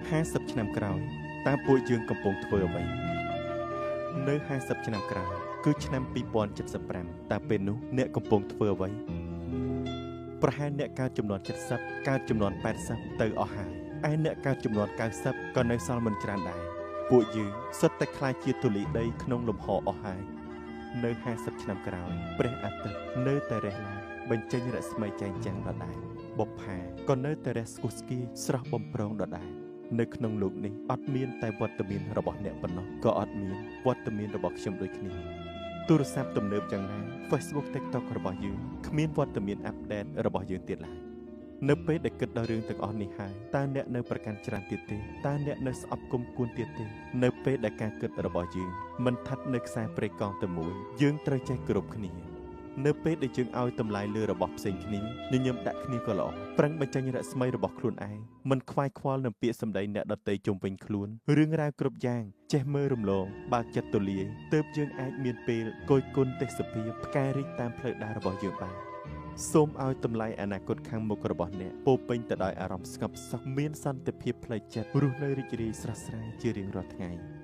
50 ឆ្នាំក្រោយតើពួកយើងកំពុងធ្វើអ្វីនៅ50 ឆ្នាំក្រោយគឺឆ្នាំ2075តើពេលនោះអ្នកកំពុងធ្វើអ្វីប្រហែលអ្នកកើតចំនួន70កើតចំនួន80ទៅអស់ហើយឯអ្នកកើតចំនួន90ក៏នៅសល់មិនច្រើនដែរពួកយើងសុទ្ធតែខ្លាចជាធូលីដីក្នុងលំហអស់ហើយនៅ50 ឆ្នាំក្រោយព្រះអាទិត្យនៅតែរះឡើងបញ្ចេញរស្មីចែងចាំងដដែលបុប្ផាក៏នៅតែរះស្គុះស្គាយស្រស់បំព្រងដដែលនៅក្នុងលោកនេះអត់មានតែវត្តមានរបស់អ្នកប៉ុណ្ណោះក៏អត់មានវត្តមានរបស់ខ្ញុំដូចគ្នាទូរស័ព្ទទំនើបយ៉ាងណា Facebook TikTok របស់យើងគ្មានវត្តមានអាប់ដេតរបស់យើងទៀតឡើយនៅពេលដែលគិតដល់រឿងទាំងអស់នេះហើយតើអ្នកនៅប្រកាន់ច្រើនទៀតទេតើអ្នកនៅស្អប់គុំគួនទៀតទេនៅពេលដែលការគិតរបស់យើងមិនថាត់នៅខ្សែព្រៃកងតែមួយយើងត្រូវចេះគោរពគ្នានៅពេលដែលយើងឲ្យតម្លៃលើរបស់ផ្សេងគ្នាញញឹមដាក់គ្នាក៏ល្អប្រឹងបញ្ចេញរស្មីរបស់ខ្លួនឯងមិនខ្វាយខ្វល់នឹងពាក្យសម្ដីអ្នកដទៃជុំវិញខ្លួនរឿងរ៉ាវគ្រប់យ៉ាងចេះមើលរំលងបើកចិត្តទូលាយទើបយើងអាចមានពេលគយគន់ទេសភាពផ្កាយរីកតាមផ្លូវដើររបស់យើងបានសូមឲ្យតម្លៃអនាគតខាងមុខរបស់អ្នកពោពេញទៅដោយអារម្មណ៍ស្ងប់សុខមានសន្តិភាពផ្លូវចិត្តរស់នៅរីករាយស្រស់ស្រាយជារៀងរាល់ថ្ងៃ